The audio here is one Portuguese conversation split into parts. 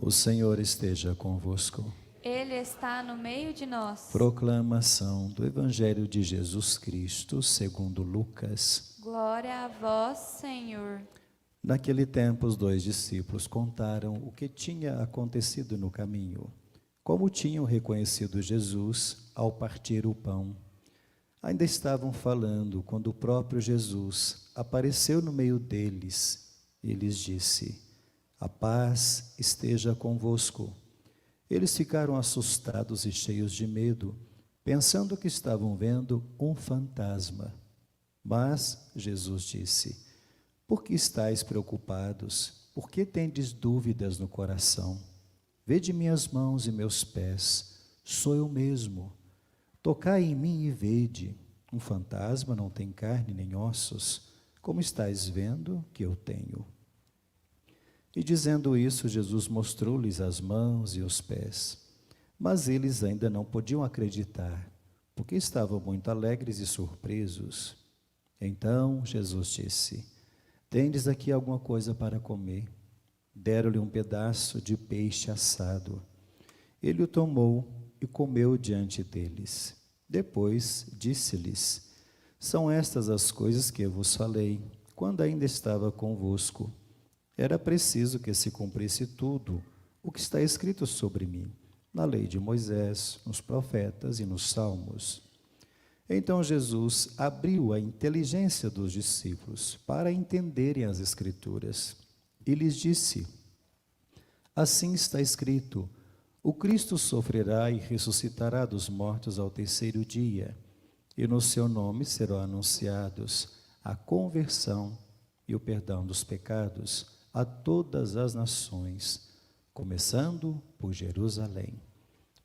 O Senhor esteja convosco. Ele está no meio de nós. Proclamação do Evangelho de Jesus Cristo, segundo Lucas. Glória a vós, Senhor. Naquele tempo, os 2 discípulos contaram o que tinha acontecido no caminho, como tinham reconhecido Jesus ao partir o pão. Ainda estavam falando quando o próprio Jesus apareceu no meio deles e lhes disse: "A paz esteja convosco." Eles ficaram assustados e cheios de medo, pensando que estavam vendo um fantasma. Mas Jesus disse: "Por que estáis preocupados? Por que tendes dúvidas no coração? Vede minhas mãos e meus pés, sou eu mesmo. Tocai em mim e vede. Um fantasma não tem carne nem ossos, como estáis vendo que eu tenho." E dizendo isso, Jesus mostrou-lhes as mãos e os pés. Mas eles ainda não podiam acreditar, porque estavam muito alegres e surpresos. Então Jesus disse: "Tendes aqui alguma coisa para comer?" Deram-lhe um pedaço de peixe assado. Ele o tomou e comeu diante deles. Depois disse-lhes: "São estas as coisas que eu vos falei, quando ainda estava convosco. Era preciso que se cumprisse tudo o que está escrito sobre mim, na lei de Moisés, nos profetas e nos salmos." Então Jesus abriu a inteligência dos discípulos para entenderem as Escrituras e lhes disse: "Assim está escrito: o Cristo sofrerá e ressuscitará dos mortos ao terceiro dia, e no seu nome serão anunciados a conversão e o perdão dos pecados a todas as nações, começando por Jerusalém.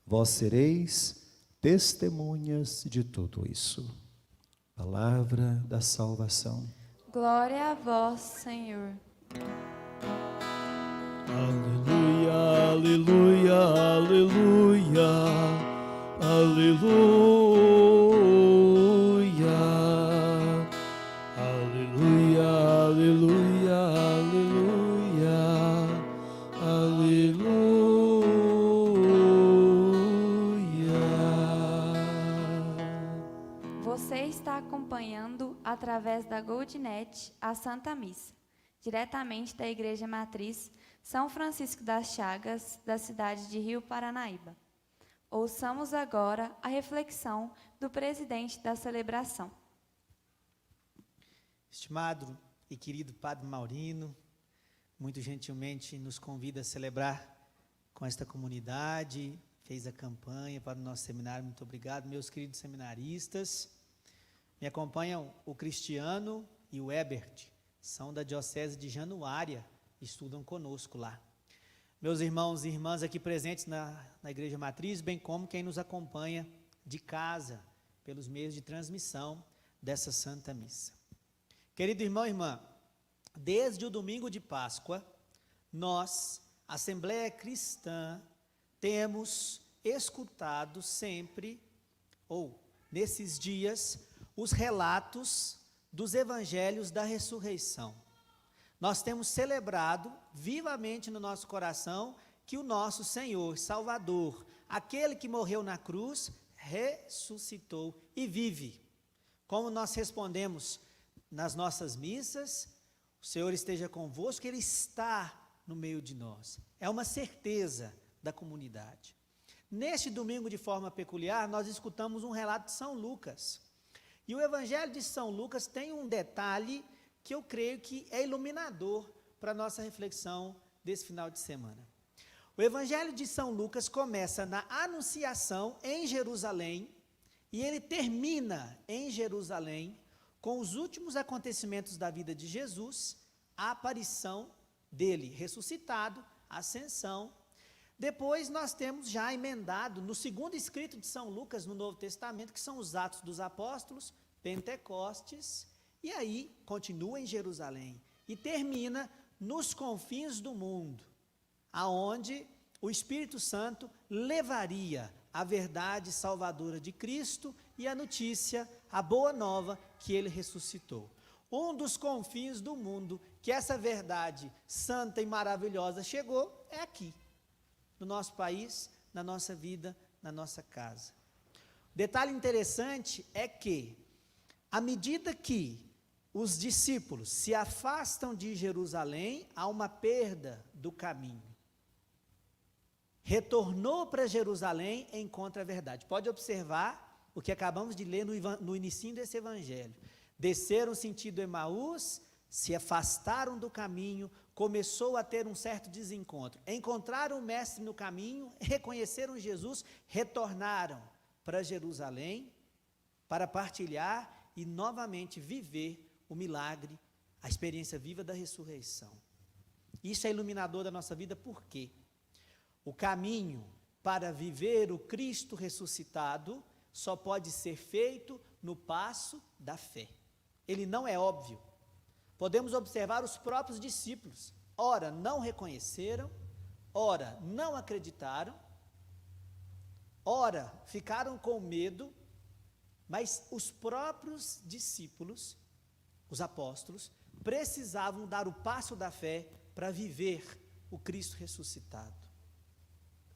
Vós sereis testemunhas de tudo isso." Palavra da salvação. Glória a vós, Senhor. Aleluia, aleluia, aleluia, aleluia, aleluia, aleluia, aleluia, aleluia. Você está acompanhando, através da GoldNet, a Santa Missa, diretamente da Igreja Matriz São Francisco das Chagas, da cidade de Rio Paranaíba. Ouçamos agora a reflexão do presidente da celebração. Estimado e querido Padre Maurino, muito gentilmente nos convida a celebrar com esta comunidade, fez a campanha para o nosso seminário. Muito obrigado, meus queridos seminaristas. Me acompanham o Cristiano e o Ebert, são da Diocese de Januária, estudam conosco lá. Meus irmãos e irmãs aqui presentes na Igreja Matriz, bem como quem nos acompanha de casa, pelos meios de transmissão dessa Santa Missa. Querido irmão e irmã, desde o domingo de Páscoa, nós, Assembleia Cristã, temos escutado sempre, ou nesses dias, os relatos dos evangelhos da ressurreição. Nós temos celebrado vivamente no nosso coração que o nosso Senhor, Salvador, aquele que morreu na cruz, ressuscitou e vive. Como nós respondemos nas nossas missas, o Senhor esteja convosco, Ele está no meio de nós. É uma certeza da comunidade. Neste domingo, de forma peculiar, nós escutamos um relato de São Lucas. E o Evangelho de São Lucas tem um detalhe que eu creio que é iluminador para a nossa reflexão desse final de semana. O Evangelho de São Lucas começa na Anunciação em Jerusalém e ele termina em Jerusalém com os últimos acontecimentos da vida de Jesus, a aparição dele ressuscitado, a ascensão. Depois nós temos já emendado no segundo escrito de São Lucas no Novo Testamento, que são os Atos dos Apóstolos, Pentecostes, e aí continua em Jerusalém e termina nos confins do mundo, aonde o Espírito Santo levaria a verdade salvadora de Cristo e a notícia, a boa nova que ele ressuscitou. Um dos confins do mundo que essa verdade santa e maravilhosa chegou é aqui, no nosso país, na nossa vida, na nossa casa. Detalhe interessante é que, à medida que os discípulos se afastam de Jerusalém, há uma perda do caminho. Retornou para Jerusalém, encontra a verdade. Pode observar o que acabamos de ler no inicinho desse evangelho. Desceram sentido Emaús, se afastaram do caminho, começou a ter um certo desencontro. Encontraram o mestre no caminho, reconheceram Jesus, retornaram para Jerusalém para partilhar e novamente viver o milagre, a experiência viva da ressurreição. Isso é iluminador da nossa vida, por quê? O caminho para viver o Cristo ressuscitado só pode ser feito no passo da fé. Ele não é óbvio. Podemos observar os próprios discípulos. Ora, não reconheceram, ora, não acreditaram, ora, ficaram com medo, mas os próprios discípulos, os apóstolos, precisavam dar o passo da fé para viver o Cristo ressuscitado.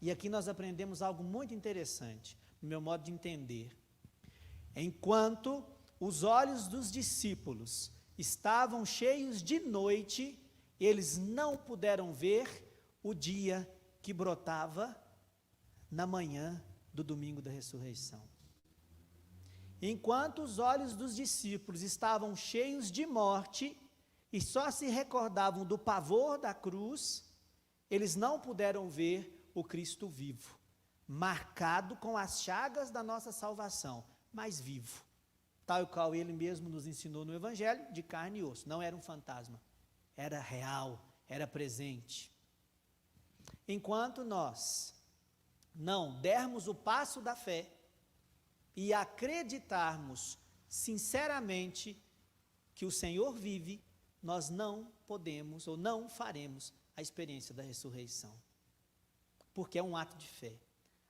E aqui nós aprendemos algo muito interessante, no meu modo de entender. Enquanto os olhos dos discípulos estavam cheios de noite, eles não puderam ver o dia que brotava na manhã do domingo da ressurreição. Enquanto os olhos dos discípulos estavam cheios de morte e só se recordavam do pavor da cruz, eles não puderam ver o Cristo vivo, marcado com as chagas da nossa salvação, mas vivo, tal qual ele mesmo nos ensinou no Evangelho, de carne e osso. Não era um fantasma, era real, era presente. Enquanto nós não dermos o passo da fé e acreditarmos sinceramente que o Senhor vive, nós não podemos ou não faremos a experiência da ressurreição, porque é um ato de fé.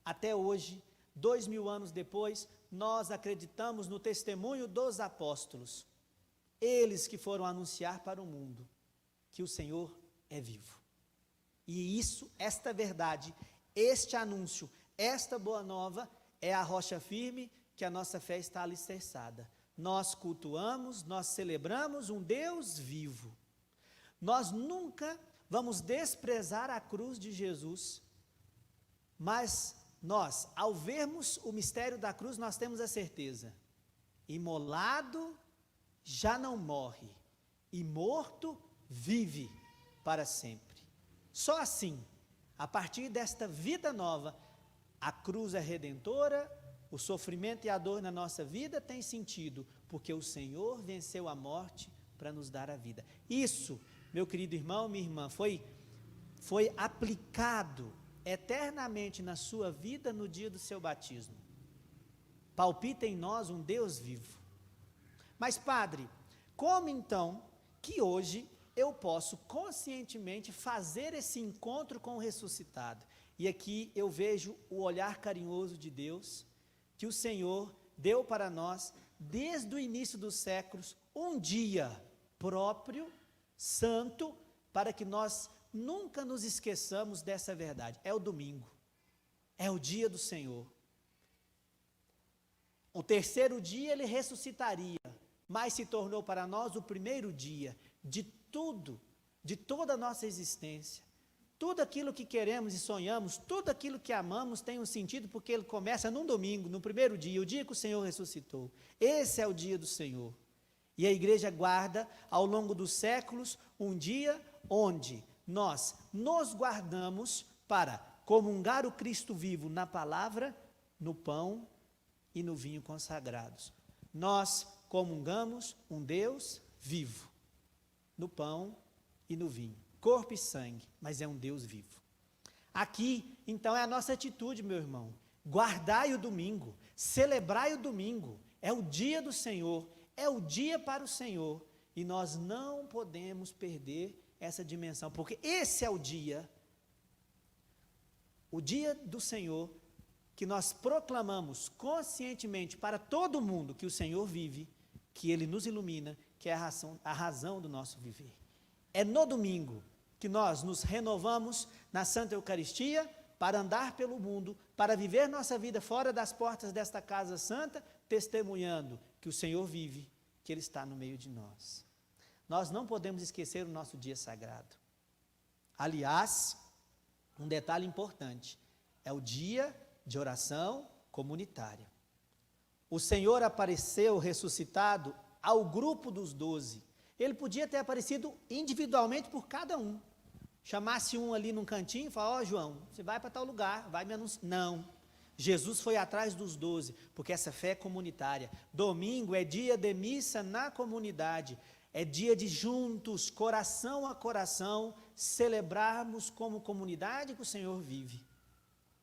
Até hoje, 2000 anos depois, nós acreditamos no testemunho dos apóstolos, eles que foram anunciar para o mundo que o Senhor é vivo. E isso, esta verdade, este anúncio, esta boa nova é a rocha firme que a nossa fé está alicerçada. Nós cultuamos, nós celebramos um Deus vivo. Nós nunca vamos desprezar a cruz de Jesus, mas nós, ao vermos o mistério da cruz, nós temos a certeza: imolado já não morre, e morto vive para sempre. Só assim, a partir desta vida nova, a cruz é redentora, o sofrimento e a dor na nossa vida tem sentido, porque o Senhor venceu a morte para nos dar a vida. Isso, meu querido irmão, minha irmã, foi aplicado eternamente na sua vida no dia do seu batismo. Palpita em nós um Deus vivo. Mas, padre, como então que hoje eu posso conscientemente fazer esse encontro com o ressuscitado? E aqui eu vejo o olhar carinhoso de Deus, que o Senhor deu para nós, desde o início dos séculos, um dia próprio, santo, para que nós nunca nos esqueçamos dessa verdade. É o domingo, é o dia do Senhor. O terceiro dia ele ressuscitaria, mas se tornou para nós o primeiro dia de tudo, de toda a nossa existência. Tudo aquilo que queremos e sonhamos, tudo aquilo que amamos tem um sentido, porque ele começa num domingo, no primeiro dia, o dia que o Senhor ressuscitou. Esse é o dia do Senhor. E a igreja guarda, ao longo dos séculos, um dia onde nós nos guardamos para comungar o Cristo vivo na palavra, no pão e no vinho consagrados. Nós comungamos um Deus vivo, no pão e no vinho. Corpo e sangue, mas é um Deus vivo. Aqui, então, é a nossa atitude, meu irmão. Guardai o domingo, celebrai o domingo. É o dia do Senhor, é o dia para o Senhor. E nós não podemos perder essa dimensão, porque esse é o dia do Senhor, que nós proclamamos conscientemente para todo mundo que o Senhor vive, que Ele nos ilumina, que é a razão do nosso viver. É no domingo que nós nos renovamos na Santa Eucaristia para andar pelo mundo, para viver nossa vida fora das portas desta casa santa, testemunhando que o Senhor vive, que Ele está no meio de nós. Nós não podemos esquecer o nosso dia sagrado. Aliás, um detalhe importante, é o dia de oração comunitária. O Senhor apareceu ressuscitado ao grupo dos 12. Ele podia ter aparecido individualmente por cada um. Chamasse um ali num cantinho e falasse, João, você vai para tal lugar, vai me anunciar. Não, Jesus foi atrás dos 12, porque essa fé é comunitária. Domingo é dia de missa na comunidade, é dia de juntos, coração a coração, celebrarmos como comunidade que o Senhor vive.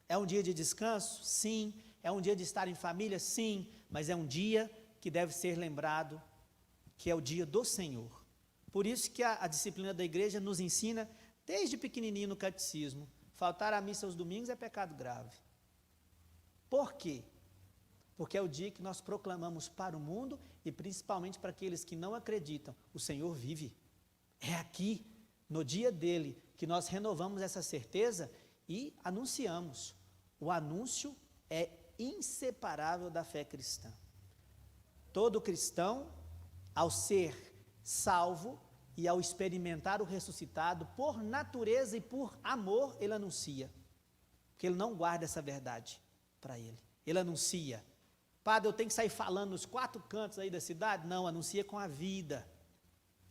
É um dia de descanso? Sim. É um dia de estar em família? Sim. Mas é um dia que deve ser lembrado que é o dia do Senhor. Por isso que a disciplina da igreja nos ensina, desde pequenininho no catecismo, faltar à missa aos domingos é pecado grave. Por quê? Porque é o dia que nós proclamamos para o mundo e principalmente para aqueles que não acreditam, o Senhor vive. É aqui, no dia dele, que nós renovamos essa certeza e anunciamos. O anúncio é inseparável da fé cristã. Todo cristão, ao ser salvo e ao experimentar o ressuscitado, por natureza e por amor, ele anuncia. Porque ele não guarda essa verdade para ele. Ele anuncia. Padre, eu tenho que sair falando nos 4 cantos aí da cidade? Não, anuncia com a vida.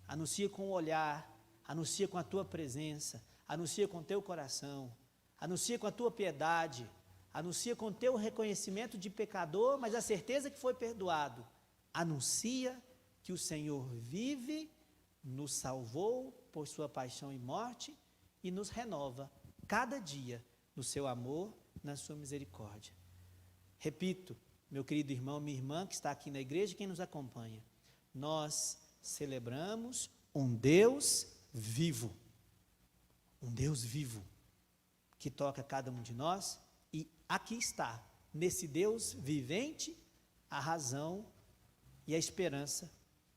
Anuncia com o olhar. Anuncia com a tua presença. Anuncia com o teu coração. Anuncia com a tua piedade. Anuncia com o teu reconhecimento de pecador, mas a certeza que foi perdoado. Anuncia que o Senhor vive, nos salvou por sua paixão e morte e nos renova cada dia no seu amor, na sua misericórdia. Repito, meu querido irmão, minha irmã que está aqui na igreja, quem nos acompanha, nós celebramos um Deus vivo, que toca cada um de nós, e aqui está, nesse Deus vivente, a razão e a esperança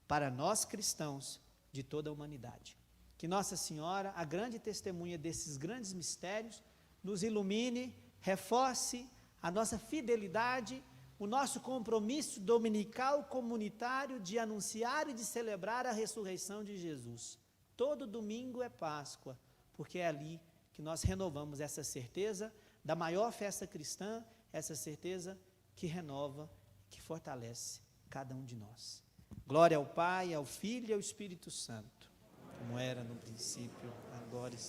para nós cristãos de toda a humanidade. Que Nossa Senhora, a grande testemunha desses grandes mistérios, nos ilumine, reforce a nossa fidelidade, o nosso compromisso dominical comunitário de anunciar e de celebrar a ressurreição de Jesus. Todo domingo é Páscoa, porque é ali que nós renovamos essa certeza da maior festa cristã, essa certeza que renova, que fortalece cada um de nós. Glória ao Pai, ao Filho e ao Espírito Santo, como era no princípio, agora e